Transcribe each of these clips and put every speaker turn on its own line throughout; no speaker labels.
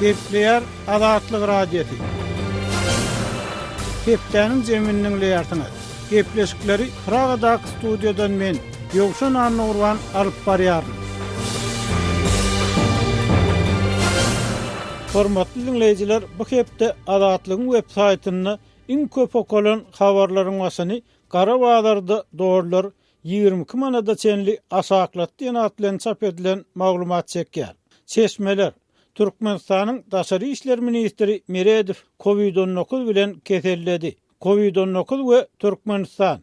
Gepleyer Azatlyk Radiosu. Hepdeniň jeminiň leýartyny. Gepleşikleri Pragadak studiodan men Ýogşan Anurwan alyp barýarym. Hormatly dinleýijiler, bu hepde Azatlygyň web-saýtyny iň köp okulan habarlaryň başyny Gara Bazarda doğrular 22 manada çenli aşaklat diýen atlan çap edilen maglumat çekýär. Çeşmeler Türkmenistanyň Daşary işler ministri Meredow COVID-19 bilen keselledi. COVID-19 we Türkmenistan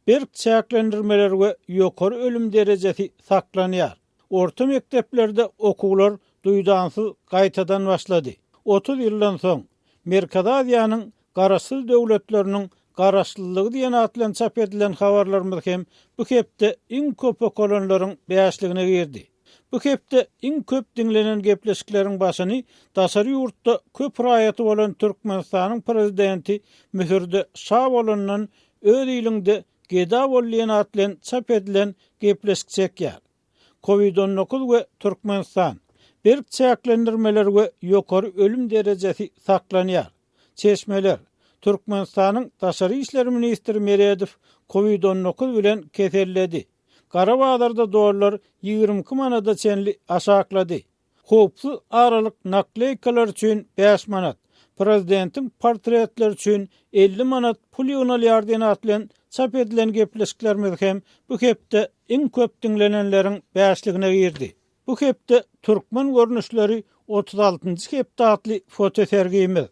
bir çäklendirmeler we ýokary ölüm derejesi saklanýar. Orta mekteplerde okuwlar duýdansyz gaýtadan başlady. 30 ýyldan soň Merkez Aziýanyň garaşsyz döwletleriniň garaşlylygy diýen atlan çap edilen habarlarymyz hem bu hepde iň köp okulanlaryň beýasligine girdi. Bu hepde iň köp dinlenen gepleşikleriň başyny Daşary ýurtda köp raýaty bolan Türkmenistanyň prezidenti Mühürde Şabolanyň öz ýylynda geda bolýan atlan çap edilen gepleşik çekýär. COVID-19 we Türkmenistan bir çäklendirmeler we ýokary ölüm derejesi saklanýar. Çeşmeler Türkmenistanyň Daşary işler ministri Meredow COVID-19 bilen keselledi. Gara Bazarda doğrular 22 manada çenli aşaklady. Hopsuz aralyk nakleykalar üçin 5 manat, prezidentiň portretler üçin 50 manat pul ýöneler diýen atlan çap edilen gepleşiklerimiz hem bu hepde iň köp dinlenenleriň beýasligine girdi. Bu hepde türkmen görnüşleri 36-njy hepde atly foto sergimiz.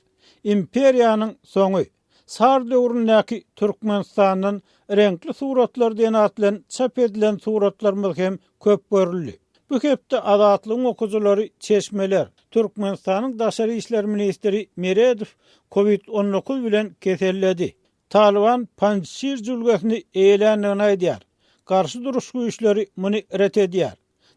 İmperiýanyň soňy. Sar döwründäki Türkmenistanyň renkli suratlar diýen atlan çap edilen suratlarymyz hem köp görüldi. Bu hepde Azatlygyň okujulary Çeşmeler Türkmenistanyň Daşary işler ministri Meredow COVID-19 bilen keselledi. Taliban Panjşir jülgesini eýlendigini aýdýar. Garşy duruş güýçleri muny ret edýär.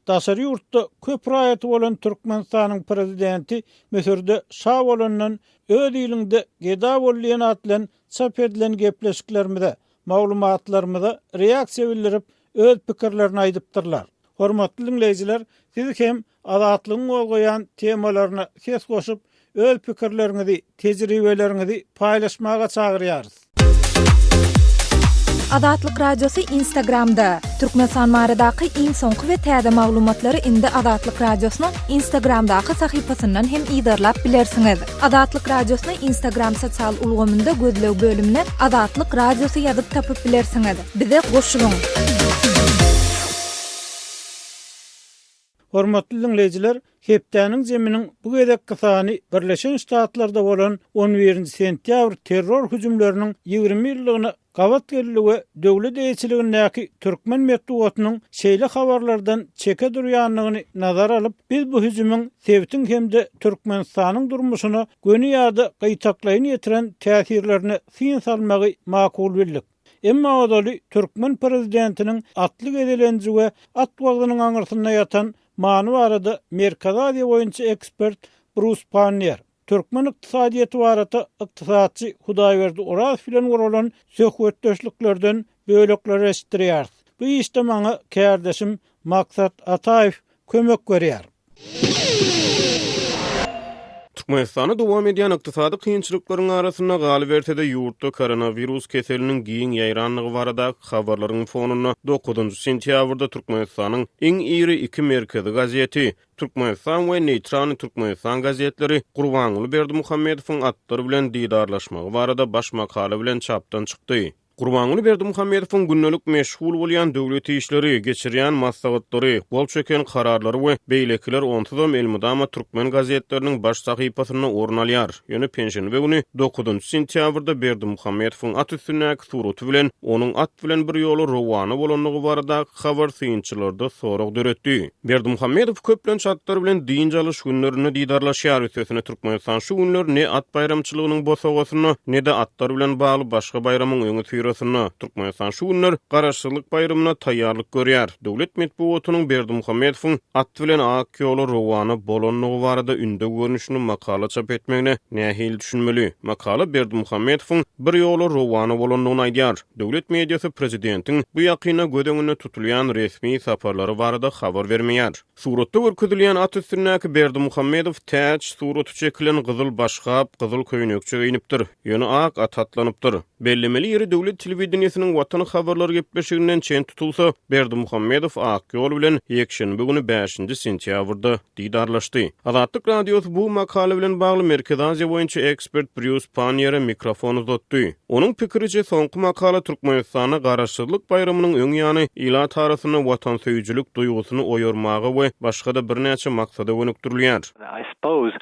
Daşary ýurtda köp raýaty bolan Türkmenistanyň prezidenti Mühürde Şabolanyň öz ýylynda geda bolýan atlan çap edilen gepleşiklerimize, maglumatlarymyza reaksiýa bildirip öz pikirlerini aýdypdyrlar. Hormatly dinleýijiler, siz hem Azatlygyň bolýan temalaryna ses goşup öz pikirlerinizi, tejribeleriňizi paýlaşmaga çagyrýarys.
Azatlyk Radiosu Instagramda. Türkmenistan baradaky iň soňky we täze maglumatlary indi Azatlyk Radiosynyň Instagramdaky sahypasyndan hem ýydarlap bilersiňiz. Azatlyk Radiosyny Instagram sosial ulgamynda gözlew bölümine Azatlyk Radiosu ýazyp tapyp bilersiňiz. Bize goşulyň.
Hormatly dinleýijiler, hepdeniň jeminiň bu gedek kysany Birleşen Ştatlarda bolan 11 sentýabr terror hüjümleriniň 20 ýyllygyny gabat geligi döwlet eýçiligindäki türkmen medeniýetiniň şeýle habarlardan çeke durýanlygyny nazar alyp, biz bu hüjümüň sebäpini hemde Türkmenistanyň durmuşyna göni ýa-da gaýtaklaýyn ýetiren täsirlerini fin salmagy makul bildik. Emma odaly türkmen prezidentiniň atlyk edilenji we atwagynyň aňyrsyna ýatan many barada Merkez Aziýa boýunça ekspert Bruce Pannier, Türkmen ykdysadyýaty barada ykdysadçy Hudaýberdi Oraz bilen guralan söhbetdeşliklerden bölekler eşitdirýär. Bu işde maňa kärdeşim Maksat Ataýew kömek berýär.
Türkmenistany dowam edýän ykdysady kynçylyklaryň arasyna galyp berse-de ýurtda koronavirus keseliniň giň ýaýranlygy barada habarlaryň fonuna 9-njy sentýabrda Türkmenistanyň iň iri 2 merkezi gazeti Türkmenistan we Neytrany Türkmenistan gazetleri Gurbanuly Berdimuhammedowyň atdary bilen diýdarlaşmagy barada baş makala bilen çapdan çykdy. Gurbanuly Berdimuhammedowyň günnelik meşgul bolýan döwlet işleri, geçirýän maslahatlary, bol çöken kararlary we beýlekler onsuzam elmydama türkmen gazetleriniň baş sahypasyna orun alýar. Ýöne penşenbe güni 9-njy sentýabrda Berdimuhammedowyň at üstündäki suraty bilen onuň at bilen bir ýoly rowany bolanlygy barada habar synçylarda sorag döretdi. Berdimuhammedow köplen şartlar bilen diýinçe alyş günlerini diýdarlaşýar ötesine Türkmenistan şu günler ne at bayramçylygynyň bosagasyna ne de atlar bilen bagly başga bayramyň öňe syrasyna Türkmenistan şu günler Garaşsylyk bayramalyna taýýarlyk görýär. Döwlet medeniýetiniň Berdimuhammedowyň at bilen ak ýoly rowany bolanlygy barada ünde görnüşini makala çap etmegine nähil düşünmeli. Makala Berdimuhammedowyň bir ýoly rowany bolanlygyny aýdýar. Döwlet mediýasy prezidentiň bu ýakyna gödeňine tutulýan resmi saparlary barada habar bermeýär. Suratda görkezilýän at üstündäki Berdimuhammedow täç suraty çekilen gyzyl başgap, gyzyl köýnekçe giyinipdir. Ýöne ak atatlanıpdyr. Bellemeli ýeri döwlet telewizionynyň watany habarlary gepleşiginden çen tutulsa, Berdimuhammedow ak ýol bilen ýekşenbe güni 5-nji sentýabrda diýdarlaşdy. Azatlyk radiosy bu makala bilen bagly Merkez Aziýa boýunça ekspert Bruce Panier'e mikrofon uzatdy. Onuň pikiriçe soňky makala Türkmenistana Garaşsylyk bayramynyň öň ýany ila tarasyna watan söýüjülük duýgusyny oýarmagy we başga da bir näçe maksada gönükdirilýär.
I suppose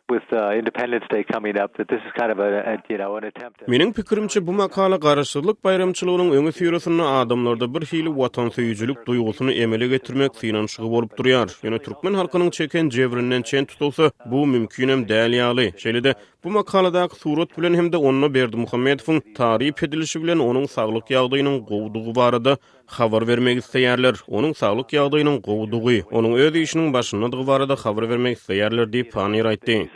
with Independence Day coming up, that this is kind of an attempt.
Meniň pikirimçe bu makala Garaşsylyk bayramçylygynyň öňe süýresinä adamlarda bir hili watan söýüjülük duýgusyny emele getirmek synanşygy bolup durýar. Ýöne türkmen halkynyň çeken jewrinden çen tutulsa, bu mümkin hem däl ýaly. Şeýle-de bu makaladaky surat bilen hem de ony Berdimuhammedowyň taryp edilişi bilen onuň saglyk ýagdaýynyň gowdugy barada habar vermek isleýärler. Onuň saglyk ýagdaýynyň gowdugy, onuň öz işiniň başyndalygy barada habar vermek isleýärler diýip Panier aýtdy.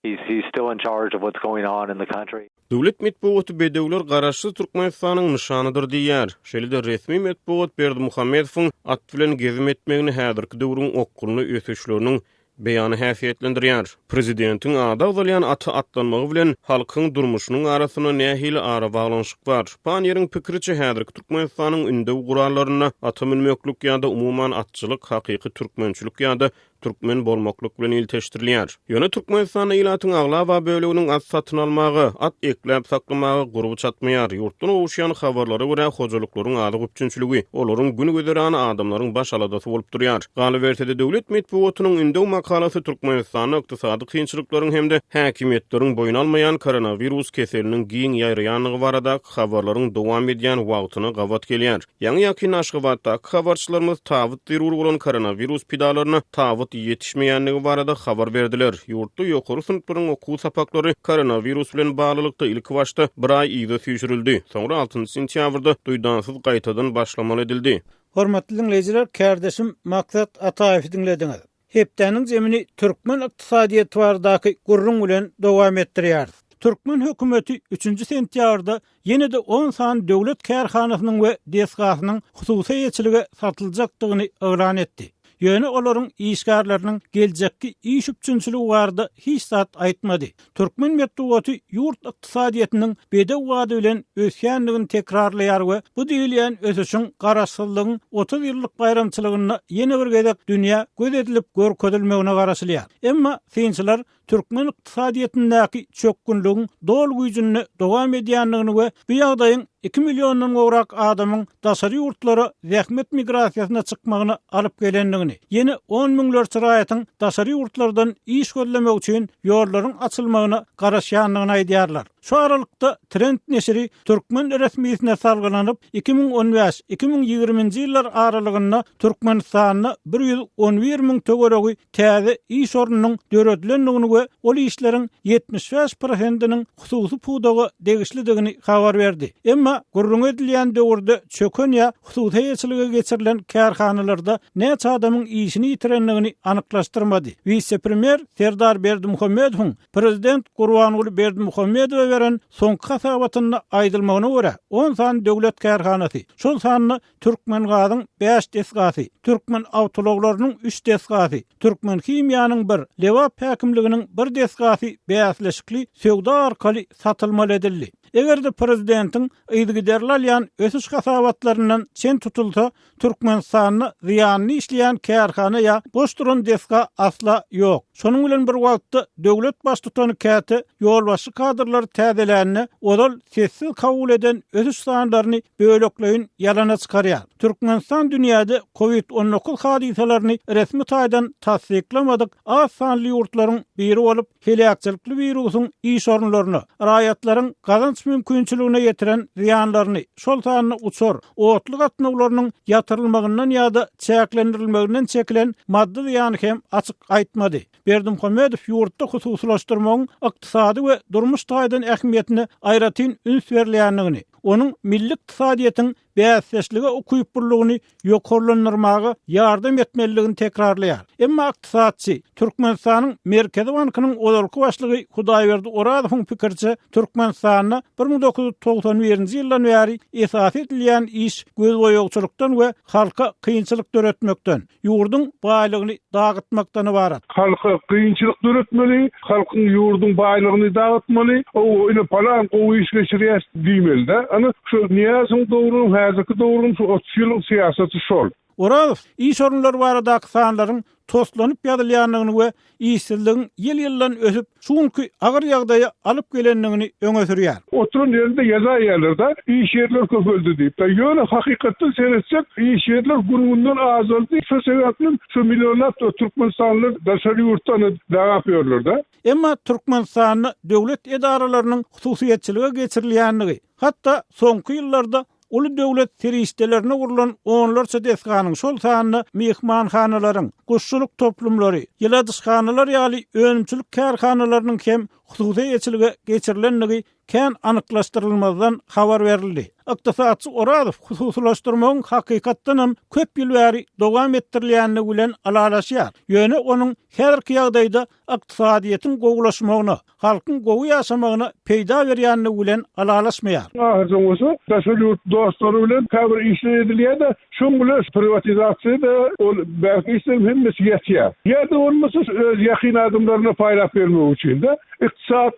He's still in charge of what's going on in the country.
Döwlet medeniýeti bedewler Garaşly Türkmenistanyň nyşanydyr diýär. Şeýle-de resmi medeniýet Berdimuhammedowyň at bilen gezip etmegini häzirki döwrüň okuluny ösüşleriniň beýany häsiýetlendirýär. Prezidentiň ada bolýan aty atlanmagy bilen halkyň durmuşynyň arasyna nähili ara baglanşyk bar. Panier'iň pikiriçe häzirki Türkmenistanyň ündew gurallaryna aty minmeklik ýa-da umuman atçylyk, hakyky türkmençilik ýa-da türkmen bolmaklyk bilen ilteşdirilýär. Ýöne Türkmenistan ýylatyň agla we böleginiň at satyn almagy, at ekläp saklamagy guruby çatmaýar. Ýurtdan owuşýan habarlara görä hojalyklaryň ady güpçünçiligi, olaryň güni göderän adamlaryň baş aladasy bolup durýar. Galybertede döwlet medeniýetiniň ündew makalası Türkmenistanyň ykdysady kynçylyklaryň hemde häkimetleriň boyun almaýan koronavirus keseliniň giň ýaýranlygy barada habarlaryň dowam edýän wagtyny gawat gelýär. Ýa-ni ýaky Naşgabatda habarçylarymyz tabyt zerur bolan koronavirus pidalaryny tabyt yetişmeýänligi barada habar berdiler. Ýurtda ýokary synplaryň okuw sapaklary koronavirus bilen baglylykda ilki başda bir aý ýygy süýşürildi. Soňra 6-njy sentýabrda duýdansyz gaýtadan başlamaly edildi.
Hormatly dinleýijiler, kärdeşim Maksat Ataýew dinlediňiz. Hepdeniň jemini türkmen ykdysadyýaty baradaky gurrun bilen dowam etdirýär. Türkmen hökümeti 3-nji sentýabrda ýene-de 10 san döwlet kärhanasynyň we DSK-nyň hususy ýetçiligi satyljakdygyny elan etdi. Ýöne olaryň işgärleriniň geljekki iş üçünçiligi barada hiç zat aýtmady. Türkmen medeniýeti ýurt ykdysadyýatynyň bedew wady bilen ösýänligini tekrarlaýar we bu diýilýän ösüşiň Garaşsylygyň 30 ýyllyk bayramçylygyna ýene bir gezek dünýä göz edilip görkezilmegine garaşylýar. Emma synçylar Türkmen ykdysadyýatyndaky çökgünligiň dol güýjüni dowam edýänligini we bu ýagdaýyň 2 milyondan gowrak adamyň daşary ýurtlara zähmet migrasiýasyna çykmagyny alyp gelendigini, ýene 10 miňler çyraýatyň daşary ýurtlardan iş gözlemek üçin ýollaryň açylmagyna garaşýanlygyny aýdýarlar. Şu aralykda Trend neşri Türkmen resmiýetine salgylanyp 2015-2020-nji ýyllar aralygynda Türkmenistanyň 111 miň töweregi täze iş ornunyň döredilendigini we ol işleriň 75%-nyň hususy pudaga degişlidigini habar berdi. Emma gurrun edilýän döwürde çöken ýa hususy ýetçilige geçirilen kärhanalarda näçe adamyň işini ýitirenligini anyklaşdyrmady. Vice-premier Serdar Berdimuhammedow prezident Gurbanuly Berdimuhammedow beren soňky hasabatyny aýdylmagyna görä 10 san döwlet kärhanasy, şol sanny türkmen gazyň 5 desgasy, türkmen awtologlarynyň 3 desgasy, türkmen himiýanyň 1, Lewap häkimliginiň 1 desgasy bäsleşikli söwda arkaly satylmaly edildi. Egerde prezidentiň ýygyderli alýan ösüş hasabatlaryndan çen tutulsa, Türkmenistanyny ziýanly işleýän kärhana ýa boş duran deska asla ýok. Şonuň bilen bir wagtda döwlet baş tutany käte ýolbaşy kadrlary täzeläni, odal sessiz kabul eden ösüş sanlaryny bölekleýin ýalana çykarýar. Türkmenistan dünýäde COVID-19 hadisalaryny resmi taýdan tasdiklamadyk az sanly ýurtlaryň biri biri olup helakçylykly virusyň iş orunlaryny, raýatlaryň gazanç mümkinçiligine getiren ziyanlaryny, şol sanyny uçur, otluk atnawlarynyň ýatyrylmagyndan ýa-da çäklendirilmeginden çekilen maddi ziýany hem açyk aýtmady. Berdimuhammedow ýurtda hususlaşdyrmagyň ykdysady we durmuş taýdan ähmiýetini aýratyn üns berilýändigini, onun milli iqtisadiýetiň bäsleşlige okuyupurlugyny ýokarlandyrmagy ýardam etmeliligini tekrarlaýar. Emma iqtisadçy Türkmenistanyň Merkezi Bankynyň olarky başlygy Hudaýberdi Oradowyň pikirçe Türkmenistanyň 1991-nji ýyldan bäri esas edilýän iş gözboýagçylykdan we halka kynçylyk döretmekden, ýurduň baýlygyny dagatmakdan ibarat.
Halka kynçylyk döretmeli, halkyň ýurduň baýlygyny dagatmaly, o ine palan gowy iş geçirýär diýmeli-de. Ana şu niýasyň dogruň häzirki dogruň şu 30 ýylyk siýasaty şol.
Oradow iş orunlary baradaky sanlaryň toslanyp ýadylýanlygyny we işsizligiň ýyl-ýyldan ösüp şuňky agyr ýagdaýa alyp gelenligini öňe sürýär.
Oturun ýerinde ýaza ýerlerde iş ýerler köpeldi diýip. Ýöne hakykatda seretsek iş ýerler gününden azaldy. Şu sebäplen şu milyonlap Türkmenistanlylar daşary ýurtdan dagap ýörler-de.
Emma Türkmenistanyň döwlet edaralarynyň hususiýetçilige geçirilýänligi, hatda soňky ýyllarda uly döwlet terişdelerine urulan onlarça desganyň şol sanyny mehmanhanalaryň, guşçuluk toplumlary, ýyladyşhanalar ýaly önümçilik kärhanalarynyň hem hususiýetçilige geçirilenligi kän anyklaşdyrylmazdan habar berildi. Iqtisadçy Oradow hususlaşdyrmagyň hakykatdan hem köp ýyl bäri dowam etdirilýänligi bilen alalaşýar. Ýöne onuň herki ýagdaýda iqtisadiýetiň gowulaşmagyna, halkyň gowy ýaşamagyna peýda berýänligi bilen alalaşmaýar.
Ahyrda bolsa, daşary ýurt dostlary bilen käbir işler edilýär-de, şoň bilen privatizatsiýada ol belki işler hemmesi ýetýär. Ýa-da olmasa öz ýakyn adamlaryna paýlap bermek üçin-de iqtisat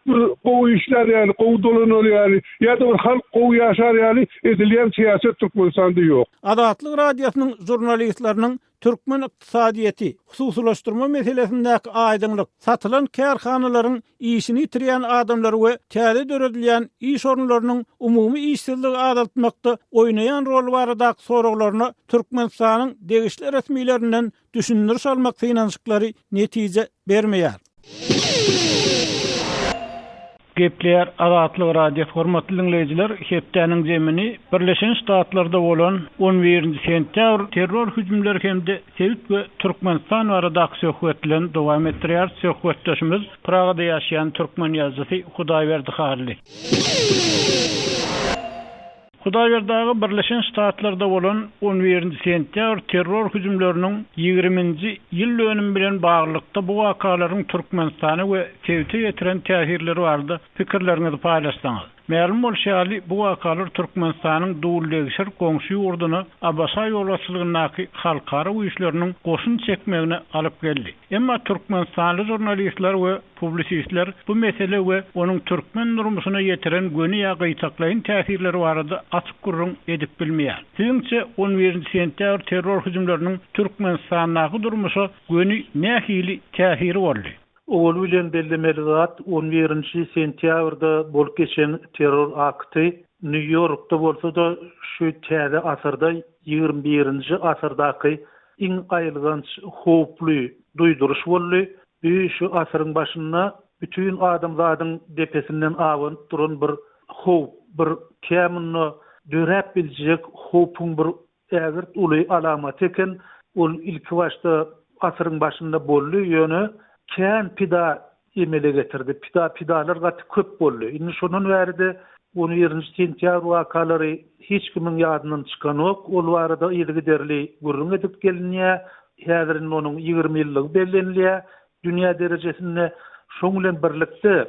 gowy işler ýaly gowy dolanýar ýaly ýa-da halk gowy ýaşar ýaly edilýän siýaset Türkmenistanda ýok.
Adatlyk radiosynyň jurnalistlarynyň Türkmen iqtisadiýeti, hususlaşdyrma meselesindäki aýdymlyk, satylan kärhanalaryň işini ýitirýän adamlar we täze döredilýän iş orunlarynyň umumy işsizligi azaltmakda oýnaýan rol baradaky soraglaryna Türkmenistanyň degişli resmiýetlerinden düşündiriş almak synançyklary netije bermeýär. Gepler Adatlyk radio hormatly dinleyijiler, hepdeniň jemini Birleşen Ştatlarda bolan 11-nji sentýabr terror hüjümleri hemde Sevit we Türkmenistan baradaky söhbetlerini dowam etdirýär. Söhbetdeşimiz Pragada ýaşaýan türkmen ýazgysy Hudaýberdi Harly. Hudaýberdagy Birleşen Ştatlarda bolan 11-nji sentýabr terror hüjümleriniň 20-nji ýyl dönümi bilen baglykda bu wakalaryň Türkmenistany we Sewit'e getiren täsirleri bardy. Pikirlerinizi paýlaşsaňyz. Ma'lum bolşaly bu wakalar Türkmenistanyň dowullegişir goňşy ýurduny Abasa ýolçylygynyň halkara güýçleriniň goşun çekmegine alyp geldi. Emma Türkmenistanly jurnalistler we publisistler bu mesele we onuň türkmen durmuşyna ýetiren göni ýagytaklaýyn täsirleri barada açyk gurrun edip bilmeýär. Siňçe 11-nji sentýabr terror hüjümleriniň Türkmenistanyň durmuşy göni nähili täsiri boldy?
Ol bilen bellemeli zat 11-nji sentýabrda bolup geçen terror akty New Yorkda bolsa da şu täze asyrda 21-nji asyrdaky iň aýylganç howply duýduruş boldy. Şu asyryň başynda bütün adamlaryň depesinden awanyp duran bir howp, bir kämini döräp biljek howpun bir ägir uly alamat eken. Ol ilki başda asyryň başynda boldy, ýöne kän pida emele getirdi. Pidalar gaty köp boldy. Indi şonun bäride 11-nji sentýabr wakalary hiç kimiň ýadyndan çykan ok. Ol barada ýyly derli gurrun edip gelinýär. Häzirin onuň 20 ýyllygy bellenilýär. Dünýä derejesinde şoň bilen birlikde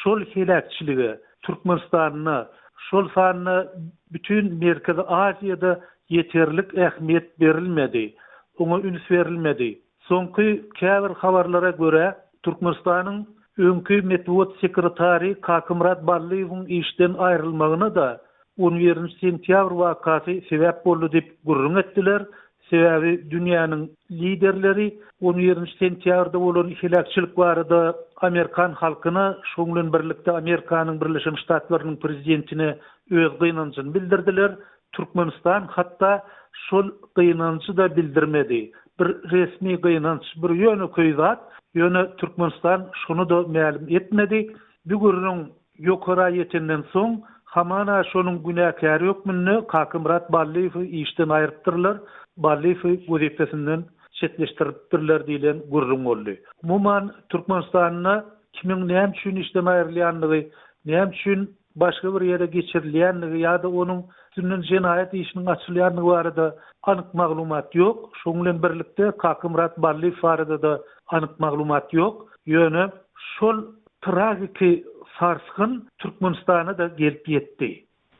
şol helakçyligi Türkmenistanyny, şol sanyny bütün Merkezi Aziýada ýeterlik ähmiýet berilmedi. Oňa üns berilmedi. Soňky käbir habarlara göre Türkmenistanyň öňkü medeniýet sekretary Kakymrat Balliýewiň işden aýrylmagyna da 11-nji sentýabr wakasy sebäp boldy diýip gurrun etdiler. Sebäbi dünýäniň liderleri 11-nji sentýabrda bolan helakçylyk barada Amerikan halkyna, şoň bilen birlikde Amerikanyň Birleşen Ştatlarynyň prezidentine öz gynançyny bildirdiler. Türkmenistan hatda şol gynançy da bildirmedi. bir resmi gynanç, bir ýöne köýzat, ýöne Türkmenistan şonu da ma'lum etmedi. Bu gurrun ýokara ýetenden soň hamana şonun günäkäri ýokmyny Kakymrat Balliýew işden aýrypdyrlar. Balliýew gözepesinden çetleştiripdirler diýilen gurrun boldy. Umuman Türkmenistanyna kimin näme üçin işden aýrylýanlygy, näme üçin başga bir ýere geçirilýänligi ýa-da onuň üstünden jinayet işiniň açylýanlygy barada anyk maglumat ýok. Şoň bilen birlikde Kakymrat Balliýew barada da anyk maglumat ýok. Ýöne şol tragiki sarsgyn Türkmenistana da gelip ýetdi.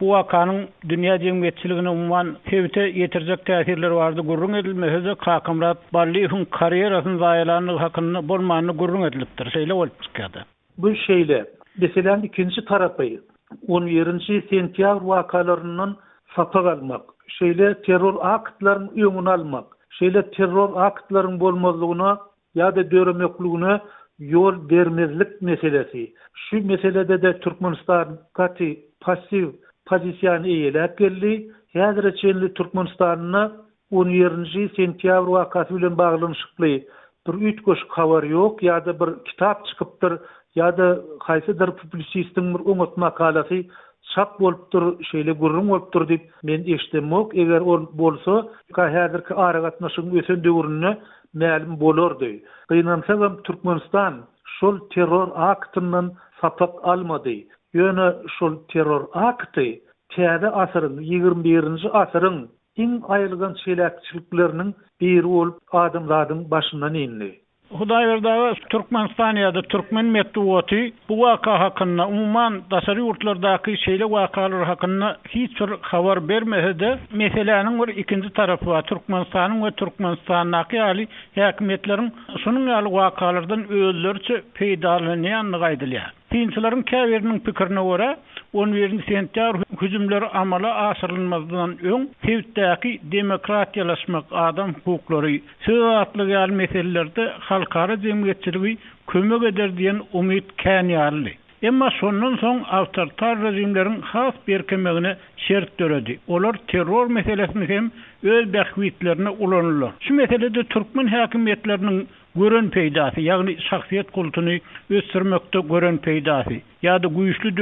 Bu wakanyň dünýä jemgyýetçiligine umman hewte ýetirjek täsirleri bardy. Gurrun edilmese Kakymrat Balliýewiň karýerasyny zaýalanlygy hakyny bolmanyny gurrun edilipdir. Şeýle bolup çykýardy.
Bu şeýle. Meselen ikinci tarapy 11-nji sentýabr wakalarynyň sapak almak, şeýle terror aktlaryny öňüni almak, şeýle terror aktlarynyň bolmazlygyna ýa-da döremekligine ýol bermezlik meselesi. Şu meselede de Türkmenistan gaty pasiv pozisiýany eýelep geldi. Häzirçe Türkmenistanyna 11-nji sentýabr wakasy bilen baglanyşykly bir ütköş habar ýok, ýa-da bir kitap çykypdyr, ýa-da haýsydyr publisistiň bir öňet makalasy çap bolupdyr, şeýle gurrun bolupdyr diýip men eşitmok. Eger ol bolsa, häzirki aragatnaşyň ösen döwrüne ma'lum bolardy. Gynansa Türkmenistan şol terror aktynyň sapak almady. Ýöne şol terror akty täze asyryň 21-nji asyryň iň aýylgan çelekçilikleriniň biri bolup adamlaryň başyndan indi.
Hudaý berdi, Türkmenistan ýa-da Türkmen medeniýeti bu waka hakyna umman daşary ýurtlardaky şeýle wakalar hakyna hiç bir habar bermese-de, meseleniň bir ikinji tarapy bar. Türkmenistanyň we Türkmenistanyň ýaly häkimetleriň şonuň ýaly wakalardan özleriçe peýdalanýanlygy aýdylýar. Dinçilerin käbiriniň pikirine görä 11 sentýabr hüjümleri amala aşyrylmazdan öň Hewtdäki demokratiýalaşmak, adam hukuklary, söz atlygy ýaly meselelerde halkara jemgyýetçiligi kömek eder diýen umyt känýärli. Emma şondan soň awtoritar rejimleriň has berkemegine şert döredi. Olar terror meselesini hem öz bähwitlerine ulanırlar. Şu meselede Türkmen häkimetleriniň gören peýdasy, ýagny şahsiýet kultuny ösdürmekde gören peýdasy, ýa-da güýçli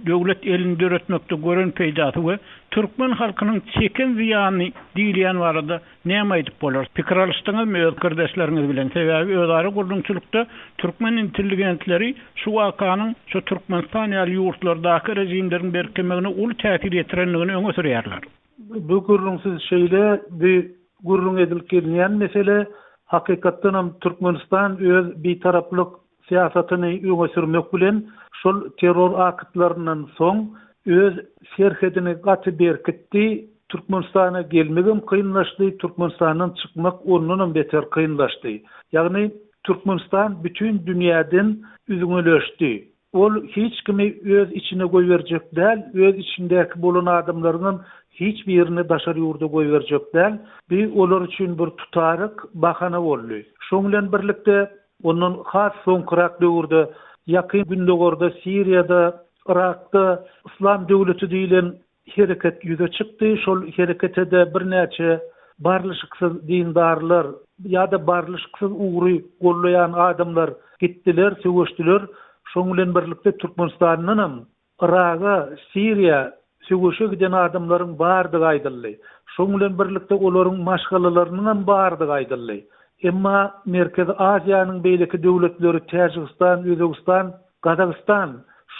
döwlet elini döretmekde gören peýdasy we Türkmen halkynyň çeken ziýany diýilýän barada näme aýdyp bolar? Pikir alışdyňyzmy öz kardeşleriňiz bilen? Sebäbi özara gurrunçylykda Türkmen intelligentleri şu wakanyň şu Türkmenistan ýaly ýurtlardaky rejimleriň berkemegine uly täsir etirenligini öňe sürýärler.
Bu gurrunsyz şeýle bir gurrun edilip gelýän mesele hakykatdan hem Türkmenistan öz bir taraplyk siýasatyny öňe sürmek bilen şol terror aktlarynyň soň öz serhedini gaty berkitdi. Türkmenistana gelmegem kynlaşdy, Türkmenistanyň çykmak ondan beter kynlaşdy. Ýagny Türkmenistan bütün dünýäden üzüňeleşdi. Ol hiç kimi öz içine goýberjek däl, öz içindäki bolan adamlarynyň hiç birini daşary ýurda goýberjek däl. Bir olar üçin bir tutaryk bahana boldy. Şoň bilen birlikde onun has soňkyrak döwürde ýakyn gündegorda Siriýada, Irakda İslam döwleti diýilen hereket ýüze çykdy. Şol herekete de birnäçe barlyşyksız dindarlar ýa-da barlyşyksız ugry gollayan adamlar gitdiler, söwüşdiler. Şoň bilen birlikde Türkmenistanyň Irak'a, Siriýa söwüşe giden adamlaryň bardygy aýdyldy. Şoň bilen birlikde olaryň maşgalalarynyň bardygy aýdyldy. Emma Merkez Aziýanyň beýleki döwletleri Täjikistan, Özbegistan, Gazakistan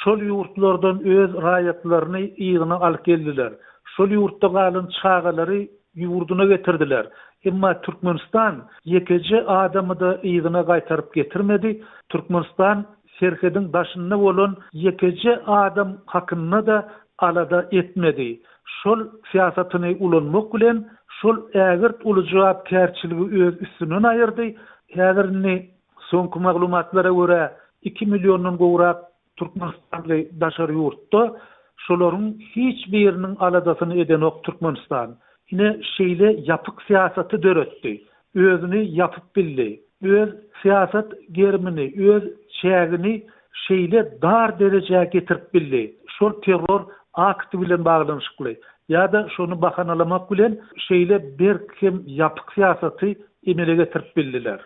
şol ýurtlardan öz raýatlaryny ýygyna alyp geldiler. Şol ýurtda galan çagalary ýurduna getirdiler. Emma Türkmenistan ýekeje adamy da ýygyna gaýtaryp getirmedi. Türkmenistan serhedin başynda bolan ýekeje adam hakyny da alada etmedi. Şol siýasatyny ulanmak bilen şol ägirt uly jogapkärçiligi öz üstünden aýyrdy. Häzirni soňky maglumatlara görä 2 milyondan gowrak Türkmenistanly daşary ýurtda şolaryň hiç biriniň aladasyny eden ok Türkmenistan. Ine şeýle ýapyk siýasaty döretdi. Özüni ýapyp bildi. Öz siýasat germini, öz şägini şeýle dar derejäge getirip bildi. Şol terror akty bilen baglanyşykly. ýa-da şonu bahanalamak bilen şeýle bir kim ýapyk siýasaty emele getirip bildiler.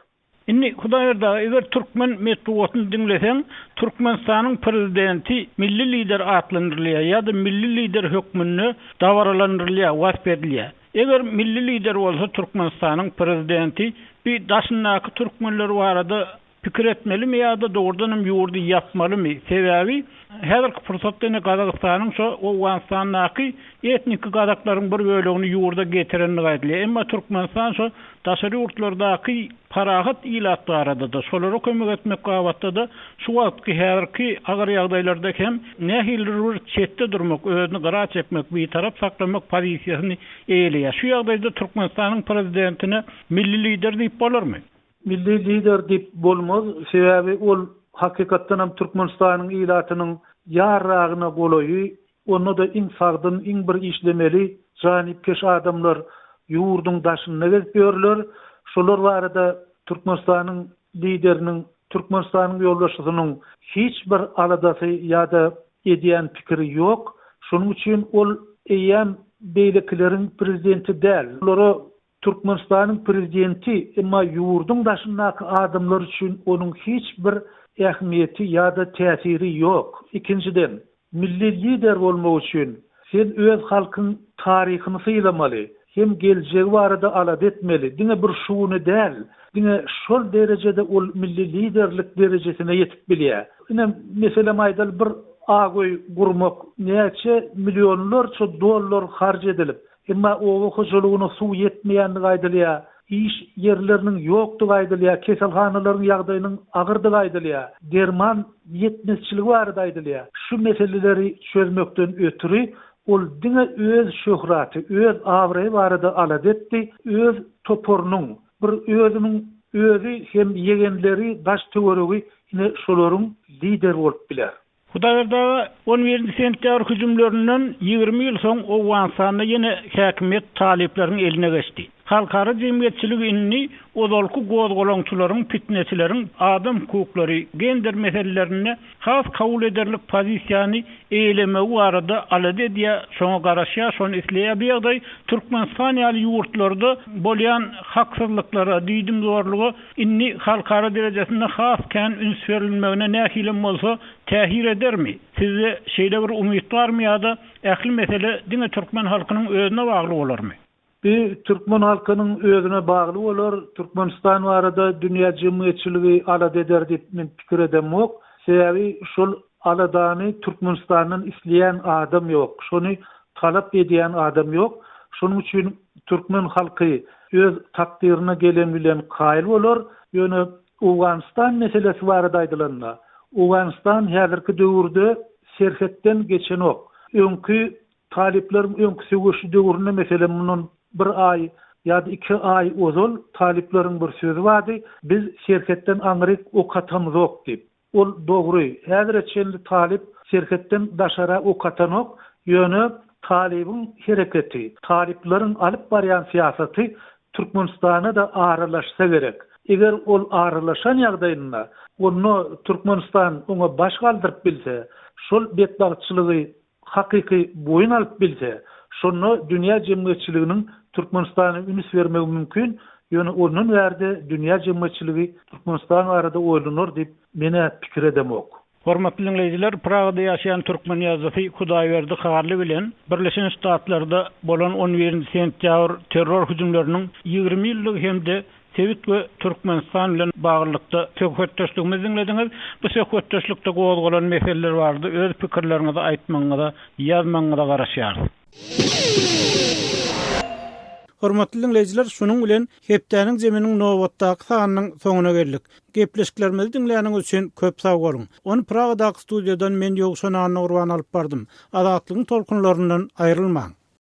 Inni Hudaýerda eger Türkmen metbuatyny dinleseň, Türkmenistanyň prezidenti milli lider atlandyrylýar ýa-da milli lider hökmünde dawaralandyrylýar, wasp edilýär. Eger milli lider bolsa Türkmenistanyň prezidenti bir daşyndaky türkmenler barada pikir etmelimi ýa-da doğrudan ýurdy ýapmalymy? Sebäbi häzirki fursatda Gazagystanyň şo Owganistanyň etnik gazaklaryň bir bölegini ýurda getirenini gaýdylýar. Emma Türkmenistan şo daşary ýurtlardaky parahat ilatlary da şolary kömek etmek gabatda da şu wagtky häzirki agar ýagdaýlarda hem nähildir çetde durmak, özüni gara çekmek, bir tarap saklamak pozisiýasyny eýleýär. Şu ýagdaýda Türkmenistanyň prezidentine milli lider diýip bolarmy?
Milli lider diýip bolmaz. Sebäbi ol hakykatdan hem Türkmenistanyň ilatynyň ýarragyna golaýy, onu da insagdyn iň bir işlemeli janipkeş adamlar ýurduň daşyna gezýärler. Şolar barada Türkmenistanyň lideriniň, Türkmenistanyň ýoldaşynyň hiç bir aladasy ýa-da edýän pikiri ýok. Şonuň üçin ol eýem beýlekleriň prezidenti däl. Olary Türkmenistanyň prezidenti, emma ýurduň daşyndaky adamlar üçin onuň hiç bir ähmiýeti ýa-da täsiri ýok. Ikinciden, milli lider bolmak üçin sen öz halkyň taryhyny syýlamaly, hem geljegi barada alad etmeli. Diňe bir şuwny däl, diňe şol derejede ol milli liderlik derejesine ýetip bilýär. Ine meselem aýdal bir agoý gurmak näçe millionlarça dollar harj edilip, emma owy hoşulugyna suw ýetmeýänligi aýdylýar. İş yerlerinin ýokdugy aýdylýar, keselhanalaryň ýagdaýynyň agyrdygy aýdylýar, derman ýetmezçiligi barada aýdylýar. Şu meseleleri çözmekden ötürü ol diňe öz şöhraty, öz awry barada alad etdi, öz toporunyň, bir özü hem ýegenleri, daş töweregi ine şolaryň lider bolup biler.
Hudaýerda 11 sentýabr hüjümlerinden 20 ýyl soň Owganistanda ýene häkimet talipleriniň eline geçdi. Halkara jemgyýetçilik inni ozalky gozgolaňçylaryň, fitnesilerin adam hukuklary, gender meselelerini has kabul ederlik pozisiýany eýlemegi barada alad edýär. Şoňa garaşýar, şonu isleýär. Bir ýagdaý Türkmenistan ýaly ýurtlarda bolýan haksızlyklara, diýdim zorlugy inni halkara derejesinde has kän üns berilmegine nähilem bolsa tähir edermi? Sizde şeýle bir umyt barmy ýa-da ähli mesele diňe Türkmen halkynyň özüne bagly bolarmy?
Türkmen halkynyň özüne bagly bolar. Türkmenistan barada dünýä jemgyýetçiligi alad eder diýip men pikir edemok. Sebäbi şol aladany Türkmenistanyň isleýän adam ýok. Şonu talap edýän adam ýok. Şonuň üçin Türkmen halky öz takdirine gelen bilen kaýıl bolar. Ýöne Owganistan meselesi barada aýdylanlar. Owganistan häzirki döwürde serhetden geçen ok. Öňkü talipler öňkü söwüşi döwründe meselem munun bir ay ýa-da 2 ay ozal talipleriň bir sözü bardy. Biz şerhetden aňryk okatamyz ok diýip. Ol dogry. Häzir etçenli talip şerhetden daşara okatan ok. Ýöne talibiň hereketi, talipleriň alyp barýan siýasaty Türkmenistana da aralaşsa gerek. Eger ol aralaşan ýagdaýynda onu Türkmenistan ona baş galdyryp bilse, şol betbagçylygy hakyky boyun alyp bilse, şonu dünýä jemgyýetçiliginiň Türkmenistana üns bermegi mümkin. Ýöne onun berde dünýä jemgyýetçiligi Türkmenistan arada oýlanur diýip mene pikir edemok.
Hormatly dinleýijiler, Pragada ýaşaýan türkmen ýazgysy Hudaýberdi Harly bilen Birleşen Ştatlarda bolan 11 sentýabr terror hüjümleriniň 20 ýyllyk hemde Sevit we Türkmenistan bilen baglykda söhbetdeşligimizi dinlediňiz. Bu söhbetdeşlikde gozgolan meseleler bardy. Öz pikirleriňizi aýtmaňyza, ýazmaňyza garaşýar. Hormatly dinleýijiler, şunuň bilen hepdeniň jeminiň nowatdaky sanynyň soňuna geldik. Gepleşiklerimizi dinleýäniňiz üçin köp sag bolun. Onu Pragadaky studiýadan men Ýogşan Urban alyp bardym. Azatlygyň tolkunlaryndan aýrylmaň.